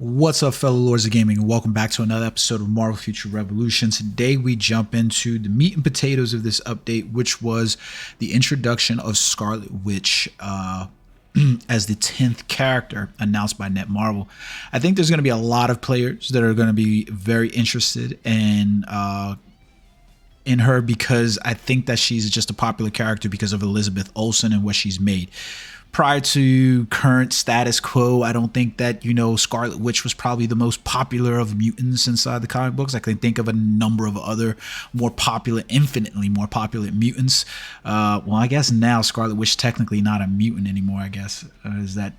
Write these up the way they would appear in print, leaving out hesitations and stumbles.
What's up, fellow lords of gaming, and welcome back to another episode of Marvel Future Revolution. Today we jump into the meat and potatoes of this update, which was the introduction of Scarlet Witch as the 10th character announced by Netmarble. I think there's going to be a lot of players that are going to be very interested in her, because I think that she's just a popular character because of Elizabeth Olsen and what she's made. Prior to current status quo, I don't think that, Scarlet Witch was probably the most popular of mutants inside the comic books. I can think of a number of other more popular, infinitely more popular mutants. Well, I guess now Scarlet Witch technically not a mutant anymore, I guess, is that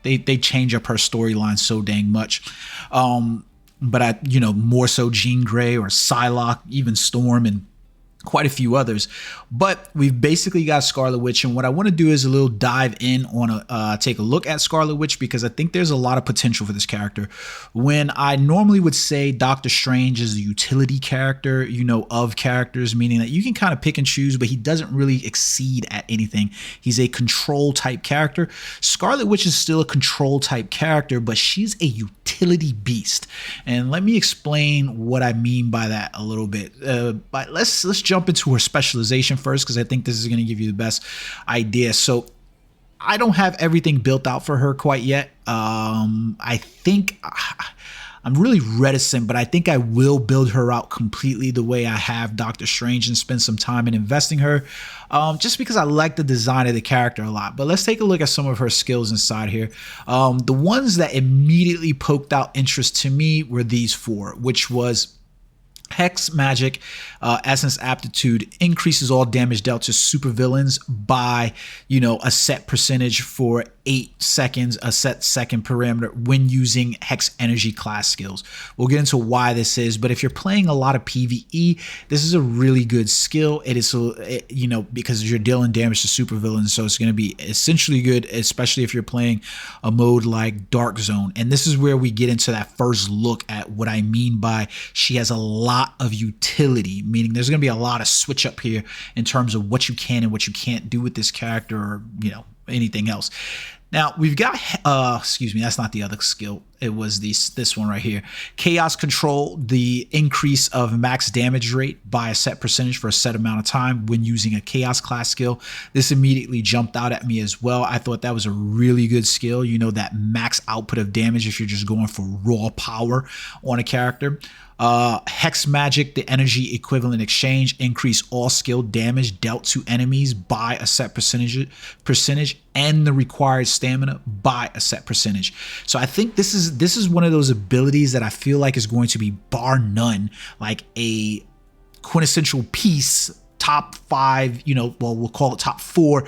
they change up her storyline so dang much. But more so Jean Grey or Psylocke, even Storm, and quite a few others. But we've basically got Scarlet Witch, and what I want to do is a little dive in on take a look at Scarlet Witch, because I think there's a lot of potential for this character. When I normally would say Doctor Strange is a utility character, of characters, meaning that you can kind of pick and choose, but he doesn't really exceed at anything. He's a control type character. Scarlet Witch is still a control type character, but she's a utility beast. And let me explain what I mean by that a little bit. But let's jump into her specialization first, because I think this is going to give you the best idea. So I don't have everything built out for her quite yet. I think I'm really reticent, but I think I will build her out completely the way I have Doctor Strange and spend some time in investing her, just because I like the design of the character a lot. But let's take a look at some of her skills inside here. The ones that immediately poked out interest to me were these four, which was Hex Magic, Essence Aptitude, increases all damage dealt to supervillains by, a set percentage for 8 seconds, a set second parameter when using Hex Energy class skills. We'll get into why this is, but if you're playing a lot of PvE, this is a really good skill. It is, because you're dealing damage to supervillains, so it's going to be essentially good, especially if you're playing a mode like Dark Zone. And this is where we get into that first look at what I mean by she has a lot of utility, meaning there's going to be a lot of switch up here in terms of what you can and what you can't do with this character, or anything else. Now we've got excuse me, that's not the other skill. It was this one right here. Chaos Control, the increase of max damage rate by a set percentage for a set amount of time when using a Chaos class skill. This immediately jumped out at me as well. I thought that was a really good skill, that max output of damage if you're just going for raw power on a character. Hex Magic, the energy equivalent exchange, increase all skill damage dealt to enemies by a set percentage and the required stamina by a set percentage. So I think this is one of those abilities that I feel like is going to be bar none, like a quintessential piece, top 5, well, we'll call it top 4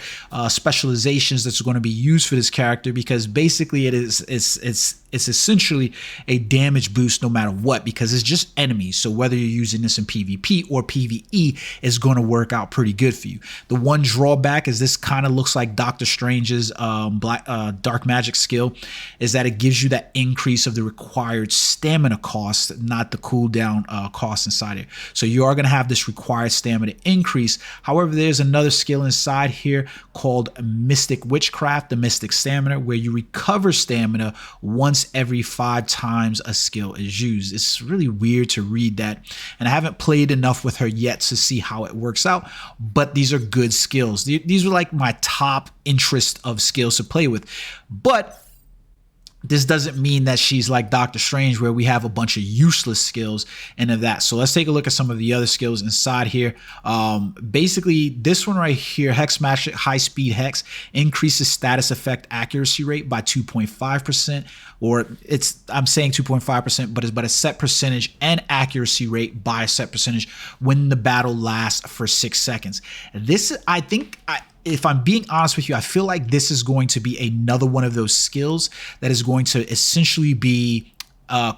specializations that's going to be used for this character, because basically it's essentially a damage boost no matter what, because it's just enemies. So whether you're using this in PvP or PvE, it's going to work out pretty good for you. The one drawback is this kind of looks like Doctor Strange's dark magic skill, is that it gives you that increase of the required stamina cost, not the cooldown cost inside it. So you are going to have this required stamina increase. However, there's another skill inside here called Mystic Witchcraft, the Mystic Stamina, where you recover stamina once every 5 times a skill is used. It's really weird to read that, and I haven't played enough with her yet to see how it works out, but these are good skills. These are like my top interest of skills to play with. But this doesn't mean that she's like Doctor Strange, where we have a bunch of useless skills and of that. So let's take a look at some of the other skills inside here. Basically, this one right here, Hex Magic High Speed Hex, increases status effect accuracy rate by 2.5%, or I'm saying 2.5%, but it's a set percentage, and accuracy rate by a set percentage when the battle lasts for 6 seconds. This, I think, if I'm being honest with you, I feel like this is going to be another one of those skills that is going to essentially be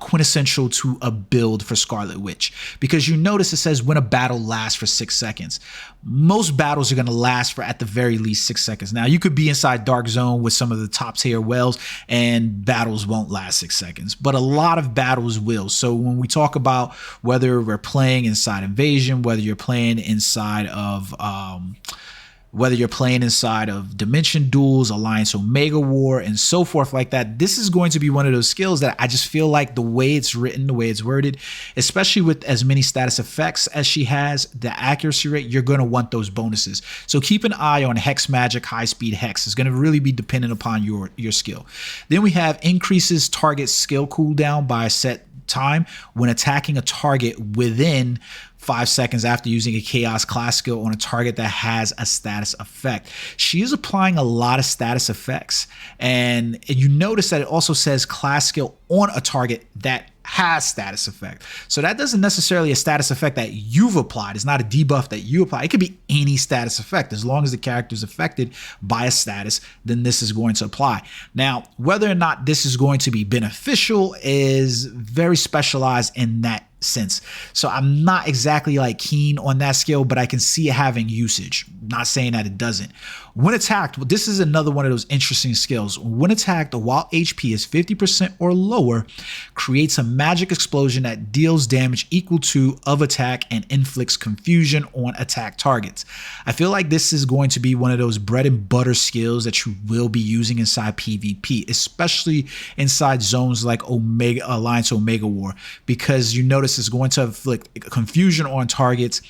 quintessential to a build for Scarlet Witch, because you notice it says when a battle lasts for 6 seconds. Most battles are going to last for at the very least 6 seconds. Now, you could be inside Dark Zone with some of the top tier wells and battles won't last 6 seconds, but a lot of battles will. So when we talk about whether we're playing inside Invasion, whether you're playing inside of whether you're playing inside of Dimension Duels, Alliance Omega War, and so forth like that. This is going to be one of those skills that I just feel like the way it's written, the way it's worded, especially with as many status effects as she has, the accuracy rate, you're going to want those bonuses. So keep an eye on Hex Magic, High Speed Hex. It's going to really be dependent upon your skill. Then we have increases target skill cooldown by a set time when attacking a target within 5 seconds after using a Chaos class skill on a target that has a status effect. She is applying a lot of status effects, and you notice that it also says class skill on a target that has status effect. So that doesn't necessarily a status effect that you've applied. It's not a debuff that you apply. It could be any status effect. As long as the character is affected by a status, then this is going to apply. Now, whether or not this is going to be beneficial is very specialized in that sense. So I'm not exactly like keen on that skill, but I can see it having usage. Not saying that it doesn't. When attacked, well, this is another one of those interesting skills. When attacked, while HP is 50% or lower, creates a magic explosion that deals damage equal to of attack and inflicts confusion on attack targets. I feel like this is going to be one of those bread and butter skills that you will be using inside PvP, especially inside zones like Alliance Omega War, because you notice it's going to inflict confusion on targets,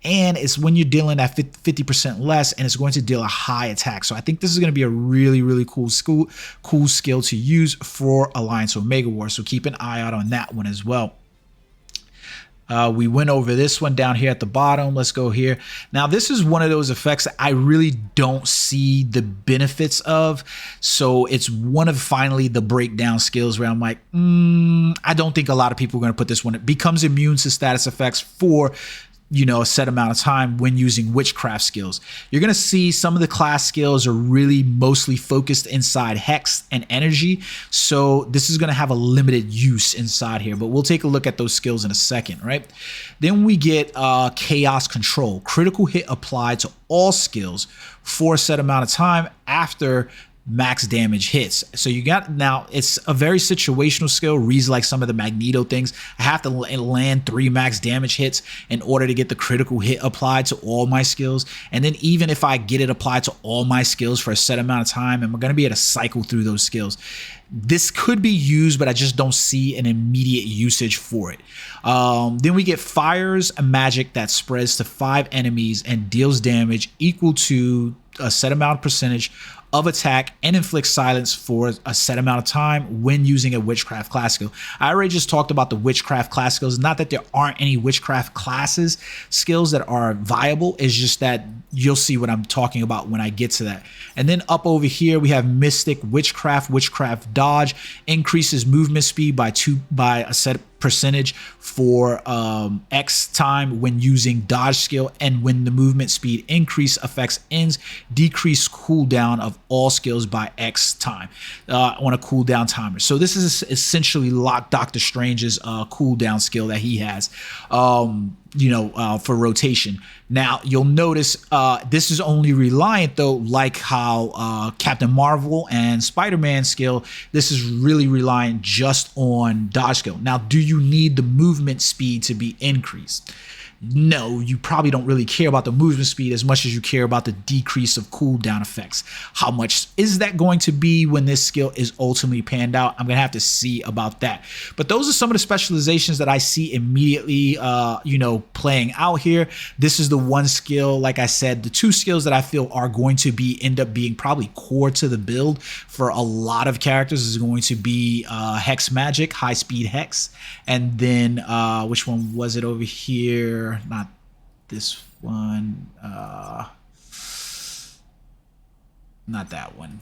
and it's when you're dealing at 50% less, and it's going to deal a high attack. So I think this is going to be a really, really cool skill to use for Alliance Omega War. So keep an eye out on that one as well. We went over this one down here at the bottom. Let's go here. Now, this is one of those effects that I really don't see the benefits of. So it's one of finally the breakdown skills where I'm like, I don't think a lot of people are going to put this one. It becomes immune to status effects for a set amount of time when using witchcraft skills. You're going to see some of the class skills are really mostly focused inside hex and energy. So this is going to have a limited use inside here, but we'll take a look at those skills in a second, right? Then we get chaos control, critical hit applied to all skills for a set amount of time after max damage hits. So you got, now it's a very situational skill, reads like some of the Magneto things. I have to land 3 max damage hits in order to get the critical hit applied to all my skills. And then even if I get it applied to all my skills for a set amount of time, and we're going to be able to cycle through those skills. This could be used, but I just don't see an immediate usage for it. Then we get fires a magic that spreads to 5 enemies and deals damage equal to a set amount of percentage of attack and inflict silence for a set amount of time when using a witchcraft class skill. I already just talked about the witchcraft class skills. Not that there aren't any witchcraft classes skills that are viable. It's just that you'll see what I'm talking about when I get to that. And then up over here, we have Mystic Witchcraft Dodge, increases movement speed by a set percentage for X time when using dodge skill, and when the movement speed increase affects ends, decrease cooldown of all skills by X time on a cooldown timer. So this is essentially Doctor Strange's cooldown skill that he has. For rotation. Now, you'll notice this is only reliant, though, like how Captain Marvel and Spider-Man skill, this is really reliant just on dodge skill. Now, do you need the movement speed to be increased? No, you probably don't really care about the movement speed as much as you care about the decrease of cooldown effects. How much is that going to be when this skill is ultimately panned out? I'm going to have to see about that. But those are some of the specializations that I see immediately, playing out here. This is the one skill, like I said, the 2 skills that I feel are going to end up being probably core to the build for a lot of characters is going to be Hex Magic, High Speed Hex, and then which one was it over here? Not this one, not that one.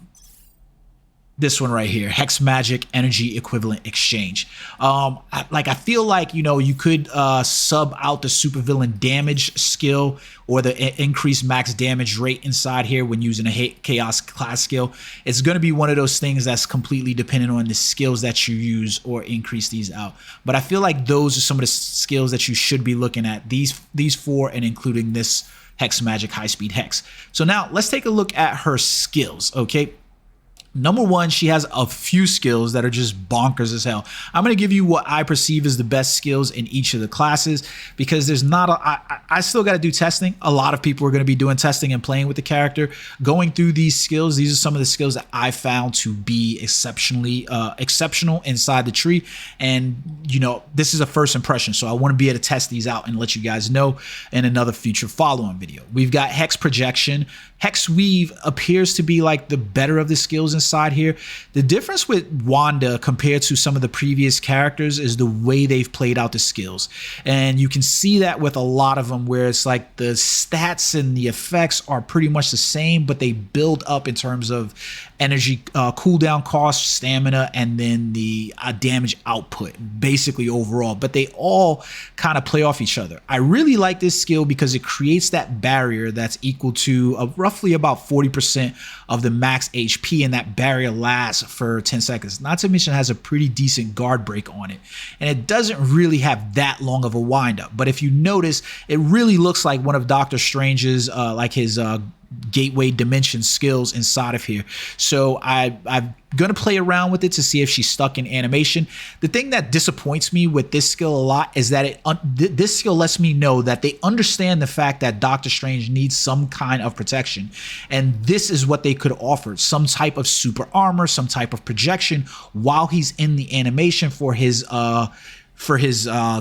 This one right here, Hex Magic Energy Equivalent Exchange. I feel like, you could sub out the supervillain damage skill or the increased max damage rate inside here when using a chaos class skill. It's going to be one of those things that's completely dependent on the skills that you use or increase these out. But I feel like those are some of the skills that you should be looking at. These 4, and including this Hex Magic High Speed Hex. So now let's take a look at her skills, okay? Number one, she has a few skills that are just bonkers as hell. I'm going to give you what I perceive as the best skills in each of the classes, because there's not I still got to do testing. A lot of people are going to be doing testing and playing with the character. Going through these skills, these are some of the skills that I found to be exceptional inside the tree. And, you know, this is a first impression, so I want to be able to test these out and let you guys know in another future follow-on video. We've got Hex Projection. Hex Weave appears to be like the better of the skills inside here. The difference with Wanda compared to some of the previous characters is the way they've played out the skills. And you can see that with a lot of them, where it's like the stats and the effects are pretty much the same, but they build up in terms of energy cooldown cost, stamina, and then the damage output, basically overall. But they all kind of play off each other. I really like this skill because it creates that barrier that's equal to roughly about 40% of the max HP, and that barrier lasts for 10 seconds. Not to mention it has a pretty decent guard break on it, and it doesn't really have that long of a windup. But if you notice, it really looks like one of Doctor Strange's like his gateway dimension skills inside of here. So I'm gonna play around with it to see if she's stuck in animation. The thing that disappoints me with this skill a lot is that this skill lets me know that they understand the fact that Doctor Strange needs some kind of protection, and this is what they could offer: some type of super armor, some type of projection while he's in the animation for his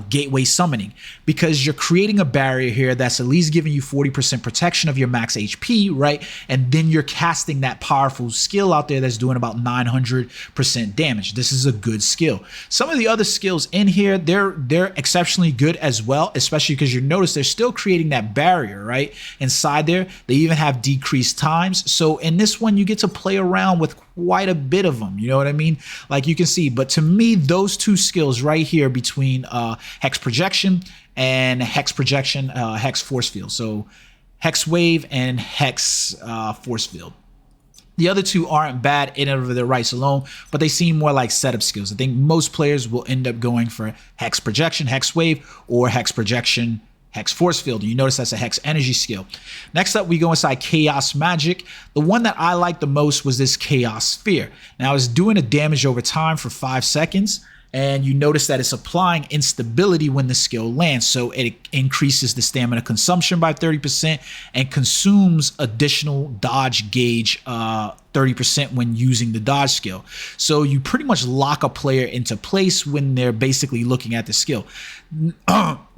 gateway summoning, because you're creating a barrier here that's at least giving you 40% protection of your max HP, right? And then you're casting that powerful skill out there that's doing about 900% damage. This is a good skill. Some of the other skills in here, they're exceptionally good as well, especially because you notice they're still creating that barrier, right? Inside there, they even have decreased times. So in this one, you get to play around with quite a bit of them, you know what I mean? Like you can see. But to me, those two skills right here between Hex Projection and Hex Force Field. So Hex Wave and Hex Force Field. The other two aren't bad in and of their rights alone, but they seem more like setup skills. I think most players will end up going for Hex Projection, Hex Wave, or Hex Projection, Hex Force Field. And you notice that's a Hex Energy skill. Next up, we go inside Chaos Magic. The one that I liked the most was this Chaos Sphere. Now, it's doing a damage over time for 5 seconds. And you notice that it's applying instability when the skill lands. So it increases the stamina consumption by 30% and consumes additional dodge gauge 30% when using the dodge skill. So you pretty much lock a player into place when they're basically looking at the skill.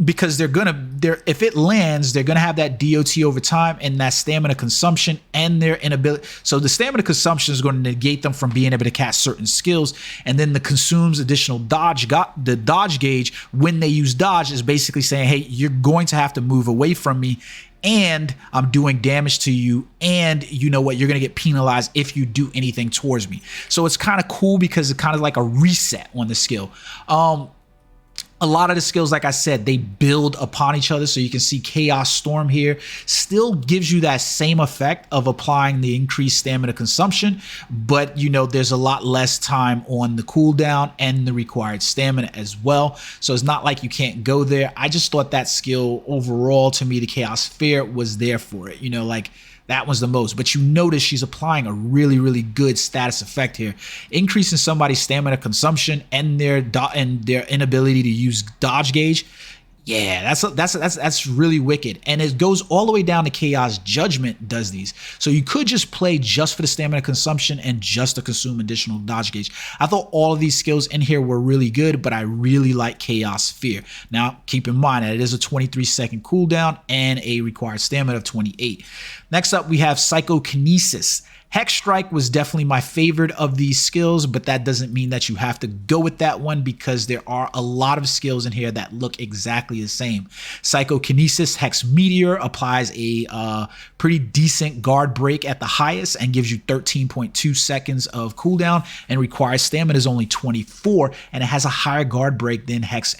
Because if it lands, they're gonna have that DOT over time and that stamina consumption and their inability. So the stamina consumption is going to negate them from being able to cast certain skills, and then the consumes additional dodge. The dodge gauge when they use dodge is basically saying, hey, you're going to have to move away from me, and I'm doing damage to you, and you know what, you're gonna get penalized if you do anything towards me. So it's kind of cool because it's kind of like a reset on the skill. A lot of the skills, like I said, they build upon each other. So you can see Chaos Storm here still gives you that same effect of applying the increased stamina consumption, but you know, there's a lot less time on the cooldown and the required stamina as well. So it's not like you can't go there. I just thought that skill overall, to me, the Chaos Sphere was there for it. You know, like that was the most. But you notice she's applying a really, really good status effect here, increasing somebody's stamina consumption and their inability to use dodge gauge. Yeah, that's really wicked. And it goes all the way down to Chaos Judgment does these. So you could just play just for the stamina consumption and just to consume additional dodge gauge. I thought all of these skills in here were really good, but I really like Chaos Sphere. Now, keep in mind that it is a 23-second cooldown and a required stamina of 28. Next up, we have Psychokinesis. Hex Strike was definitely my favorite of these skills, but that doesn't mean that you have to go with that one, because there are a lot of skills in here that look exactly the same. Psychokinesis Hex Meteor applies a pretty decent guard break at the highest and gives you 13.2 seconds of cooldown, and requires stamina is only 24, and it has a higher guard break than Hex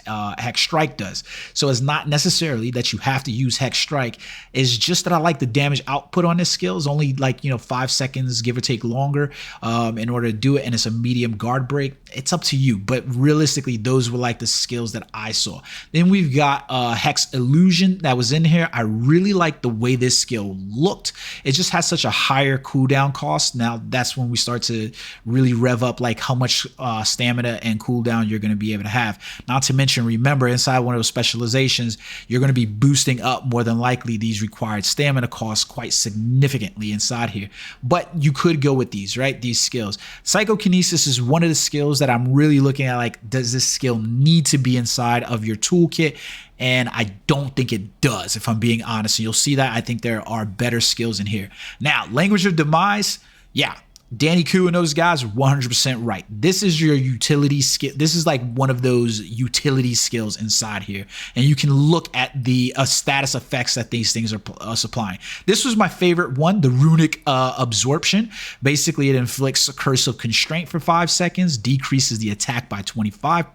Strike does. So it's not necessarily that you have to use Hex Strike. It's just that I like the damage output on this skill. It's only like, 5 seconds seconds, give or take longer, in order to do it, and it's a medium guard break. It's up to you, but realistically, those were like the skills that I saw. Then we've got Hex Illusion that was in here. I really like the way this skill looked. It just has such a higher cooldown cost. Now that's when we start to really rev up like how much stamina and cooldown you're going to be able to have. Not to mention, remember, inside one of those specializations, you're going to be boosting up more than likely these required stamina costs quite significantly inside here. But you could go with these, right? These skills. Psychokinesis is one of the skills that I'm really looking at, like, does this skill need to be inside of your toolkit? And I don't think it does, if I'm being honest. And you'll see that I think there are better skills in here. Now, Language of Demise, yeah. Danny Koo and those guys are 100% right. This is your utility skill. This is like one of those utility skills inside here. And you can look at the status effects that these things are supplying. This was my favorite one, the Runic Absorption. Basically, it inflicts a curse of constraint for 5 seconds, decreases the attack by 25%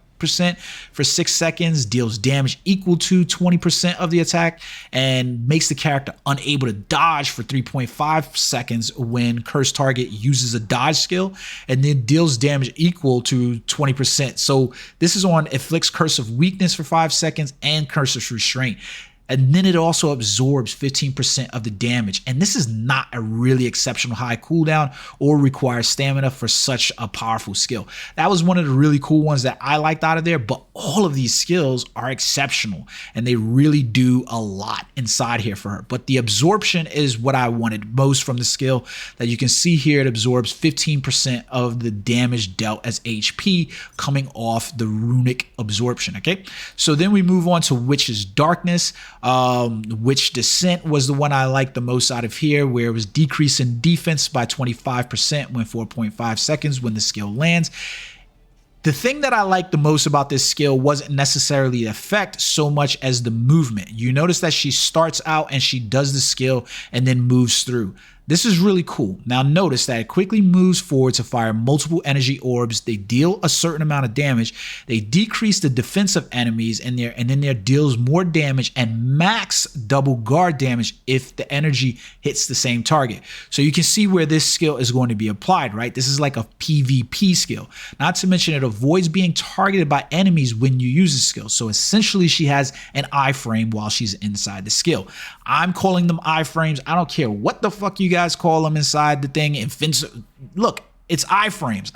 for 6 seconds, deals damage equal to 20% of the attack, and makes the character unable to dodge for 3.5 seconds when cursed target uses a dodge skill, and then deals damage equal to 20%. So this is on inflicts curse of weakness for 5 seconds and curse of restraint. And then it also absorbs 15% of the damage. And this is not a really exceptional high cooldown or requires stamina for such a powerful skill. That was one of the really cool ones that I liked out of there, but all of these skills are exceptional and they really do a lot inside here for her. But the absorption is what I wanted most from the skill. That you can see here, it absorbs 15% of the damage dealt as HP coming off the Runic Absorption, okay? So then we move on to Witch's Darkness. Witch Descent was the one I liked the most out of here, where it was decreasing defense by 25% when 4.5 seconds when the skill lands. The thing that I liked the most about this skill wasn't necessarily the effect so much as the movement. You notice that she starts out and she does the skill and then moves through. This is really cool. Now notice that it quickly moves forward to fire multiple energy orbs. They deal a certain amount of damage. They decrease the defense of enemies in there, and then there deals more damage and max double guard damage if the energy hits the same target. So you can see where this skill is going to be applied, right? This is like a PvP skill. Not to mention it avoids being targeted by enemies when you use the skill. So essentially she has an iframe while she's inside the skill. I'm calling them iframes. I don't care what the fuck you guys call them inside the thing. Look, it's iframes.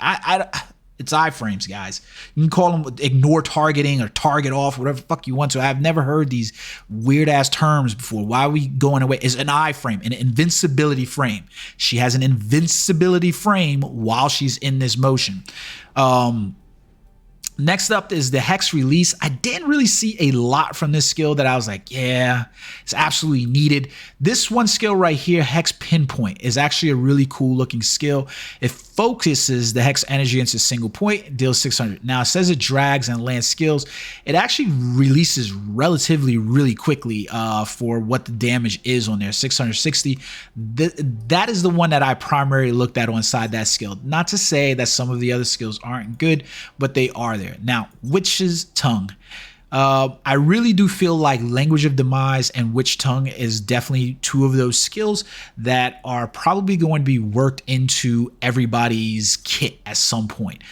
It's iframes, guys. You can call them ignore targeting or target off, whatever the fuck you want to. I've never heard these weird ass terms before. Why are we going away? It's an iframe, an invincibility frame. She has an invincibility frame while she's in this motion. Next up is the Hex Release. I didn't really see a lot from this skill that I was like, yeah, it's absolutely needed. This one skill right here, Hex Pinpoint, is actually a really cool looking skill. It focuses the Hex energy into a single point, deals 600. Now it says it drags and lands skills. It actually releases relatively really quickly for what the damage is on there, 660. That is the one that I primarily looked at on inside that skill. Not to say that some of the other skills aren't good, but they are there. Now, Witch's Tongue. I really do feel like Language of Demise and Witch Tongue is definitely two of those skills that are probably going to be worked into everybody's kit at some point.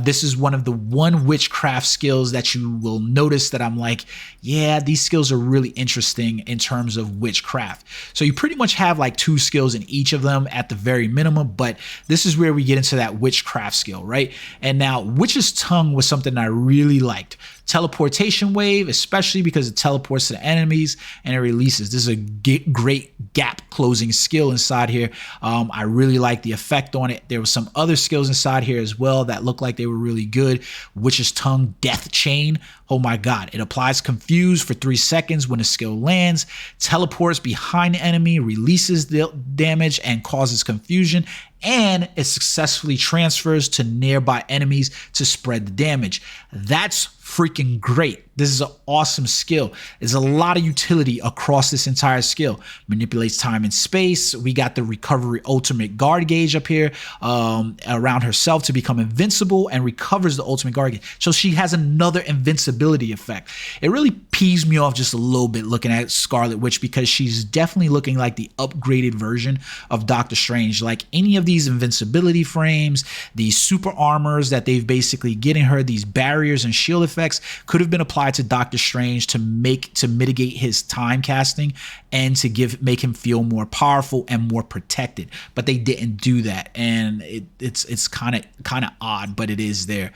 This is one of the witchcraft skills that you will notice that I'm like, yeah, these skills are really interesting in terms of witchcraft. So you pretty much have like 2 skills in each of them at the very minimum, but this is where we get into that witchcraft skill, right? And now Witch's Tongue was something I really liked. Teleportation wave, especially because it teleports to the enemies and it releases. This is a great gap closing skill inside here. I really like the effect on it. There were some other skills inside here as well that looked like they were really good. Witch's Tongue Death Chain. Oh my God. It applies Confuse for 3 seconds when the skill lands, teleports behind the enemy, releases the damage and causes confusion, and it successfully transfers to nearby enemies to spread the damage. That's freaking great. This is an awesome skill. There's a lot of utility across this entire skill. Manipulates time and space. We got the recovery ultimate guard gauge up here around herself to become invincible, and recovers the ultimate guard gauge. So she has another invincibility effect. It really peeves me off just a little bit looking at Scarlet Witch, because she's definitely looking like the upgraded version of Doctor Strange. Like any of these invincibility frames, these super armors that they've basically getting her, these barriers and shield effects could have been applied to Doctor Strange to mitigate his time casting and to make him feel more powerful and more protected, but they didn't do that, and it's kind of odd, but it is there.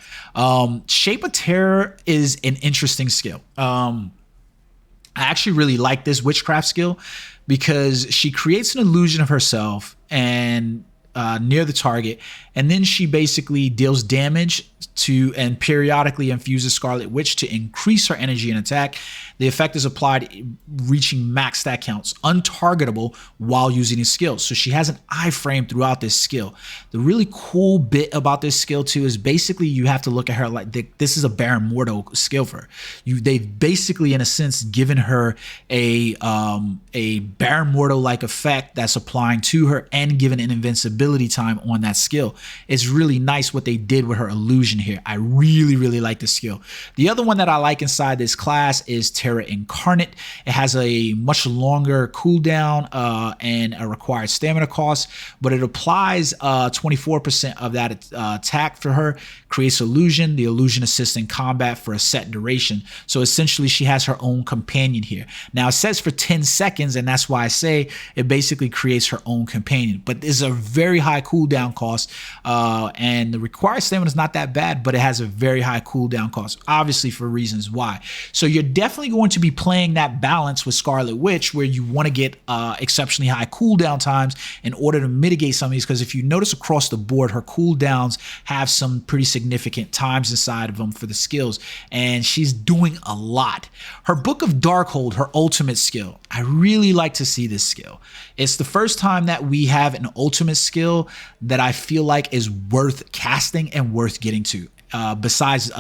Shape of Terror is an interesting skill. I actually really like this witchcraft skill because she creates an illusion of herself and near the target, and then she basically deals damage to and periodically infuses Scarlet Witch to increase her energy and attack. The effect is applied reaching max stat counts, untargetable while using these skills. So she has an iframe throughout this skill. The really cool bit about this skill too is basically you have to look at her like this is a Baron Mordo skill for her. They've basically in a sense given her a Baron Mordo like effect that's applying to her and given an invincibility time on that skill. It's really nice what they did with her illusion here. I really like the skill. The other one that I like inside this class is Terra Incarnate. It has a much longer cooldown and a required stamina cost, but it applies 24% of that attack for her, creates illusion. The illusion assists in combat for a set duration. So essentially she has her own companion here. Now it says for 10 seconds, and that's why I say it basically creates her own companion, but it's a very high cooldown cost, and the required stamina is not that bad, but it has a very high cooldown cost, obviously for reasons why. So you're definitely going to be playing that balance with Scarlet Witch where you want to get exceptionally high cooldown times in order to mitigate some of these, because if you notice across the board, her cooldowns have some pretty significant times inside of them for the skills, and she's doing a lot. Her Book of Darkhold, her ultimate skill, I really like to see this skill. It's the first time that we have an ultimate skill that I feel like is worth casting and worth getting to, besides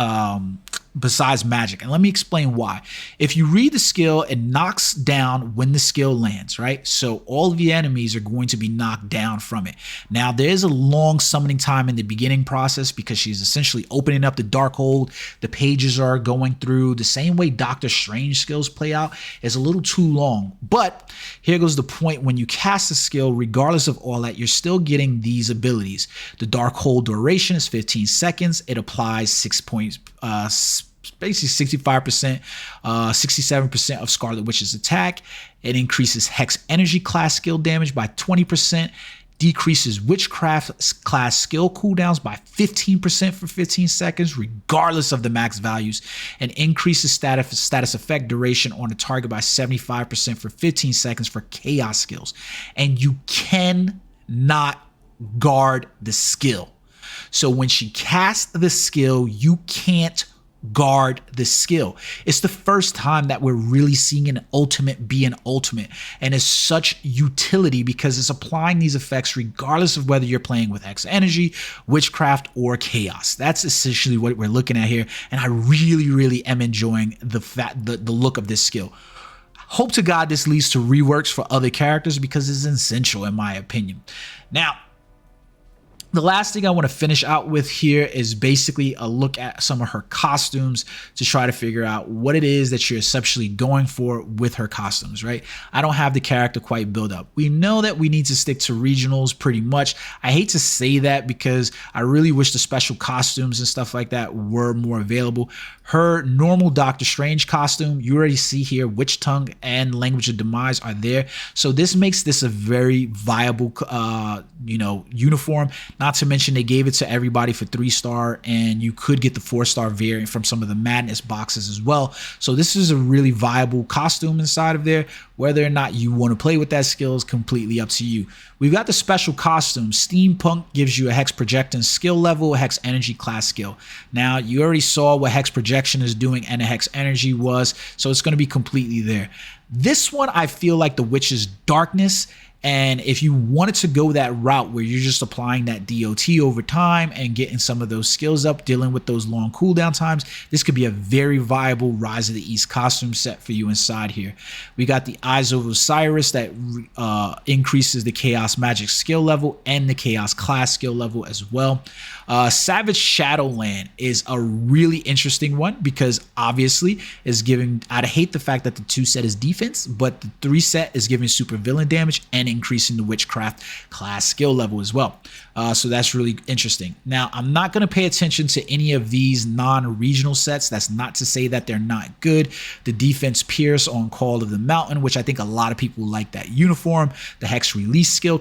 magic. And let me explain why. If you read the skill, it knocks down when the skill lands, right? So all of the enemies are going to be knocked down from it. Now, there's a long summoning time in the beginning process because she's essentially opening up the Darkhold. The pages are going through the same way Doctor Strange skills play out. It's a little too long. But here goes the point. When you cast a skill, regardless of all that, you're still getting these abilities. The Darkhold duration is 15 seconds. It applies 6 points, basically 65%, 67% of Scarlet Witch's attack. It increases Hex Energy class skill damage by 20%, decreases Witchcraft class skill cooldowns by 15% for 15 seconds, regardless of the max values, and increases status effect duration on a target by 75% for 15 seconds for chaos skills. And you cannot guard the skill. So when she casts the skill, you can't guard the skill. It's the first time that we're really seeing an ultimate be an ultimate, and it's such utility because it's applying these effects regardless of whether you're playing with Hex Energy, Witchcraft, or Chaos. That's essentially what we're looking at here, and I really am enjoying the look of this skill. Hope to God this leads to reworks for other characters because it's essential in my opinion. Now, the last thing I want to finish out with here is basically a look at some of her costumes to try to figure out what it is that you're essentially going for with her costumes, right? I don't have the character quite built up. We know that we need to stick to regionals pretty much. I hate to say that because I really wish the special costumes and stuff like that were more available. Her normal Doctor Strange costume, you already see here, Witch Tongue and Language of Demise are there. So this makes this a very viable, uniform. Not to mention they gave it to everybody for 3-star, and you could get the 4-star variant from some of the Madness boxes as well. So this is a really viable costume inside of there. Whether or not you want to play with that skill is completely up to you. We've got the special costume. Steampunk gives you a Hex Projecting skill level, a Hex Energy class skill. Now, you already saw what Hex Projection is doing and a Hex Energy was, so it's going to be completely there. This one, I feel like the Witch's Darkness And if you wanted to go that route where you're just applying that DOT over time and getting some of those skills up, dealing with those long cooldown times, this could be a very viable Rise of the East costume set for you inside here. We got the Eyes of Osiris that increases the Chaos Magic skill level and the Chaos class skill level as well. Savage Shadowland is a really interesting one because obviously is giving, I hate the fact that the 2 set is defense, but the 3 set is giving super villain damage and increasing the Witchcraft class skill level as well. So that's really interesting. Now, I'm not going to pay attention to any of these non-regional sets. That's not to say that they're not good. The Defense Pierce on Call of the Mountain, which I think a lot of people like that uniform. The Hex Release skill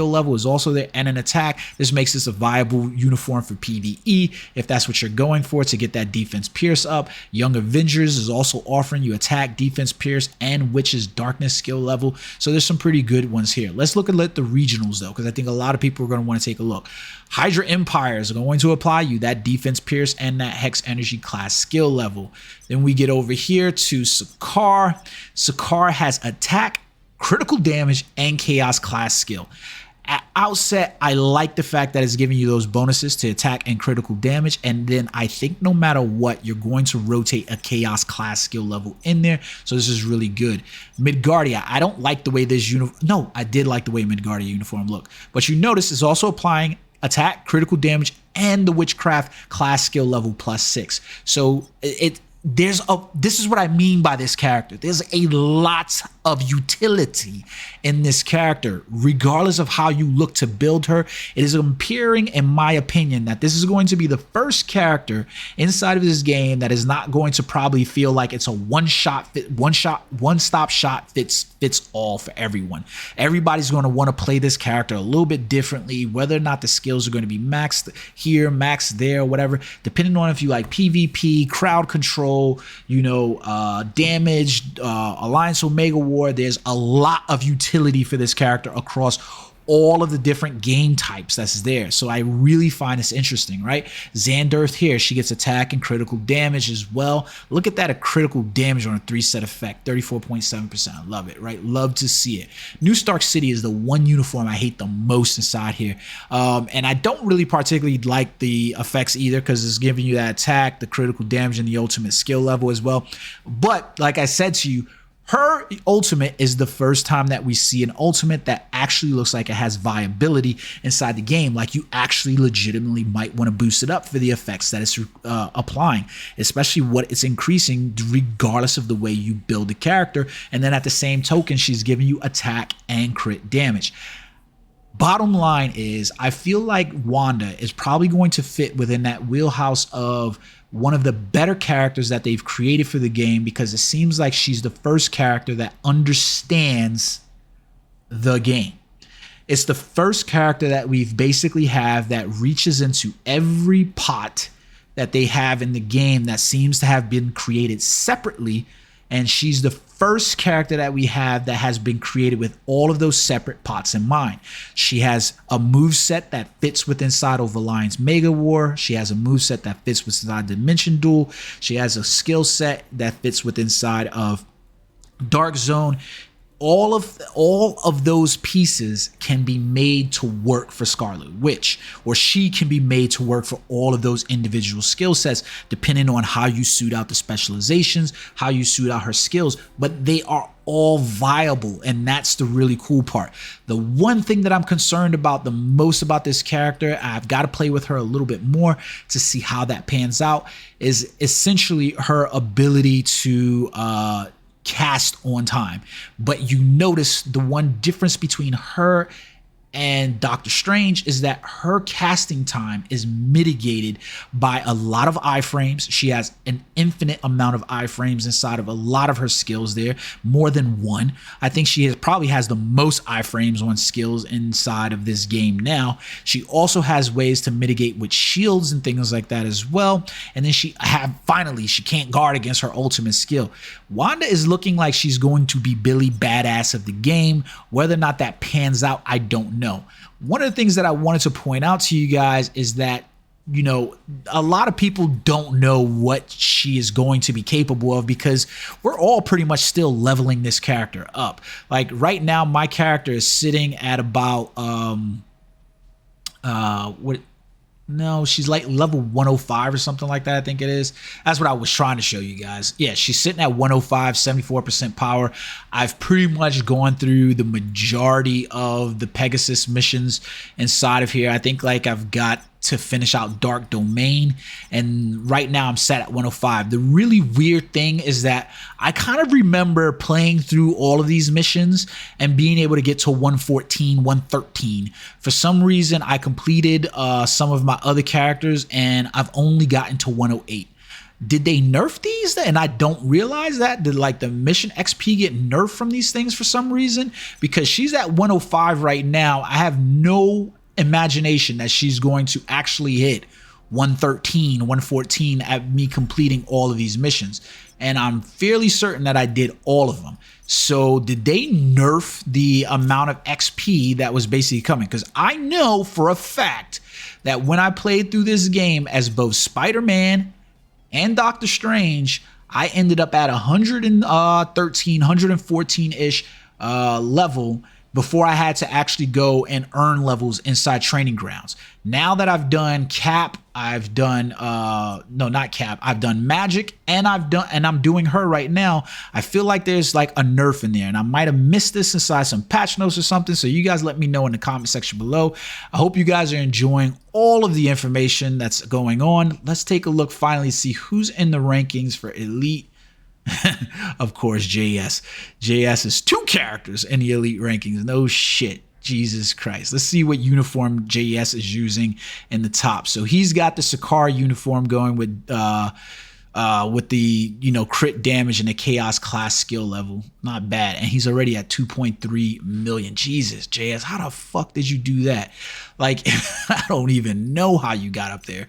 level is also there, and an attack. This makes this a viable uniform for PvE if that's what you're going for, to get that Defense Pierce up. Young Avengers is also offering you attack, Defense Pierce, and Witch's Darkness skill level. So there's some pretty good ones here. Let's look at the regionals though, because I think a lot of people are going to want to take a look. Hydra Empires are going to apply you that Defense Pierce and that Hex Energy class skill level. Then we get over here to Sakaar. Sakaar has attack, critical damage, and Chaos class skill. At outset, I like the fact that it's giving you those bonuses to attack and critical damage, and then I think no matter what, you're going to rotate a Chaos class skill level in there, so this is really good. Midgardia, I don't like the way this uniform, no, I did like the way Midgardia uniform looked, but you notice it's also applying attack, critical damage, and the Witchcraft class skill level +6. So this is what I mean by this character. There's a lot of utility in this character, regardless of how you look to build her. It is appearing, in my opinion, that this is going to be the first character inside of this game that is not going to probably feel like it's a one-stop shop fits all for everyone. Everybody's going to want to play this character a little bit differently, whether or not the skills are going to be maxed here, maxed there, whatever, depending on if you like PvP, crowd control, damage, Alliance Omega War. There's a lot of utility for this character across all of the different game types that's there. So I really find this interesting, right? Xanderth here, she gets attack and critical damage as well. Look at that, a critical damage on a 3-set effect, 34.7%. I love it, right? Love to see it. New Stark City is the one uniform I hate the most inside here. And I don't really particularly like the effects either, because it's giving you that attack, the critical damage, and the ultimate skill level as well. But like I said to you, her ultimate is the first time that we see an ultimate that actually looks like it has viability inside the game. Like you actually legitimately might want to boost it up for the effects that it's applying, especially what it's increasing regardless of the way you build the character. And then at the same token, she's giving you attack and crit damage. Bottom line is, I feel like Wanda is probably going to fit within that wheelhouse of one of the better characters that they've created for the game, because it seems like she's the first character that understands the game. It's the first character that we've basically have that reaches into every pot that they have in the game that seems to have been created separately. And she's the first character that we have that has been created with all of those separate pots in mind. She has a moveset that fits with inside of Alliance Mega War. She has a moveset that fits with inside Dimension Duel. She has a skill set that fits with inside of Dark Zone. All of those pieces can be made to work for Scarlet Witch, or she can be made to work for all of those individual skill sets, depending on how you suit out the specializations, how you suit out her skills, but they are all viable, and that's the really cool part. The one thing that I'm concerned about the most about this character, I've got to play with her a little bit more to see how that pans out, is essentially her ability to cast on time. But you notice the one difference between her and Doctor Strange is that her casting time is mitigated by a lot of iframes. She has an infinite amount of iframes inside of a lot of her skills there, more than one. I think she probably has the most iframes on skills inside of this game now. She also has ways to mitigate with shields and things like that as well. And then she can't guard against her ultimate skill. Wanda is looking like she's going to be Billy Badass of the game. Whether or not that pans out, I don't know. One of the things that I wanted to point out to you guys is that you know, a lot of people don't know what she is going to be capable of because we're all pretty much still leveling this character up. Like right now, my character is sitting at about no, she's like level 105 or something like that, I think it is. That's what I was trying to show you guys. Yeah, she's sitting at 105, 74% power. I've pretty much gone through the majority of the Pegasus missions inside of here. I think like I've got to finish out Dark Domain, and right now I'm set at 105. The really weird thing is that I kind of remember playing through all of these missions and being able to get to 114, 113. For some reason, I completed some of my other characters and I've only gotten to 108. Did they nerf these and I don't realize that? Did like the mission XP get nerfed from these things for some reason? Because she's at 105 right now. I have no imagination that she's going to actually hit 113, 114 at me completing all of these missions. And I'm fairly certain that I did all of them. So did they nerf the amount of XP that was basically coming? Because I know for a fact that when I played through this game as both Spider-Man and Doctor Strange, I ended up at 113, 114-ish level before I had to actually go and earn levels inside training grounds. Now that I've done Cap, I've done no, not Cap, I've done Magic, and I'm doing her right now. I feel like there's like a nerf in there, and I might have missed this inside some patch notes or something. So you guys let me know in the comment section below. I hope you guys are enjoying all of the information that's going on. Let's take a look finally, see who's in the rankings for Elite. Of course, JS. JS is 2 characters in the Elite rankings. No shit. Jesus Christ. Let's see what uniform JS is using in the top. So he's got the Sakaar uniform going with the, you know, crit damage and the chaos class skill level. Not bad. And he's already at 2.3 million. Jesus, JS, how the fuck did you do that? Like, I don't even know how you got up there.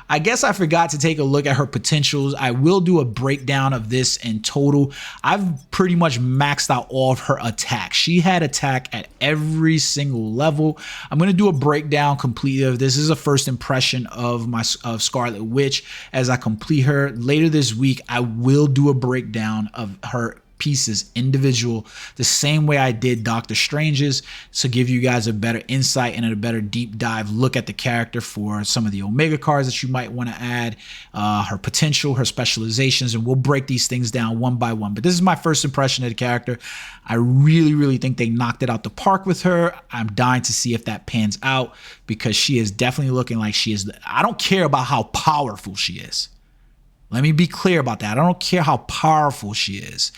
I guess I forgot to take a look at her potentials. I will do a breakdown of this in total. I've pretty much maxed out all of her attacks. She had attack at every single level. I'm going to do a breakdown completely of this. This is a first impression of my Scarlet Witch. As I complete her later this week, I will do a breakdown of her pieces individual, the same way I did Doctor Strange's, to give you guys a better insight and a better deep dive look at the character for some of the Omega cards that you might want to add, her potential, her specializations, and we'll break these things down one by one. But this is my first impression of the character. I really think they knocked it out the park with her. I'm dying to see if that pans out because she is definitely looking like she is. I don't care about how powerful she is. Let me be clear about that. I don't care how powerful she is.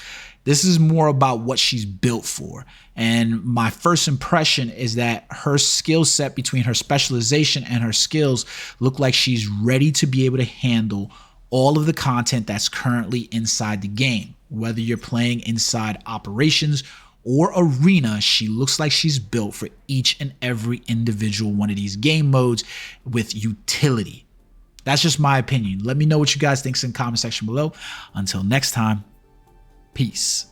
This is more about what she's built for. And my first impression is that her skill set between her specialization and her skills look like she's ready to be able to handle all of the content that's currently inside the game. Whether you're playing inside operations or arena, she looks like she's built for each and every individual one of these game modes with utility. That's just my opinion. Let me know what you guys think in the comment section below. Until next time, peace.